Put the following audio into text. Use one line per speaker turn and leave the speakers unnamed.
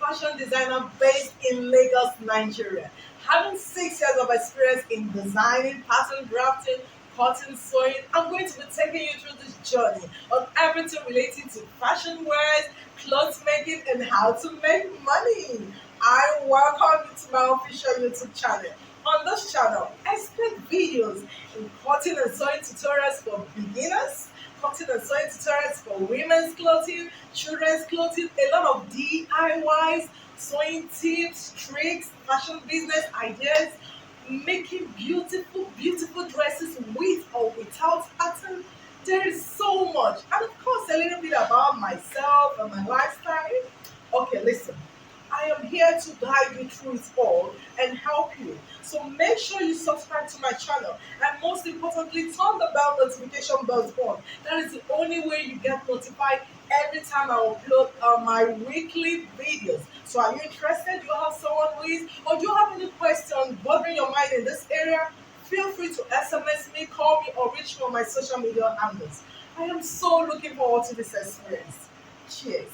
fashion designer based in Lagos, Nigeria. Having 6 years of experience in designing, pattern drafting, cotton sewing, I'm going to be taking you through this journey on everything relating to fashion wears, clothes making, and how to make money. I welcome you to my official YouTube channel. On this channel, I expect videos in cutting and sewing tutorials for beginners, cutting and sewing tutorials for women's clothing, children's clothing, a lot of DIYs, sewing tips, tricks, fashion business ideas, making beautiful, beautiful dresses with or without pattern. There is so much. And of course, a little bit about myself and my lifestyle. Okay, listen. I am here to guide you through it all and help you. So make sure you subscribe to my channel and most importantly, turn the bell notification bell on. That is the only way you get notified every time I upload my weekly videos. So are you interested? Do you have someone who is, or do you have any question bothering your mind in this area? Feel free to SMS me, call me, or reach me on my social media handles. I am so looking forward to this experience. Cheers.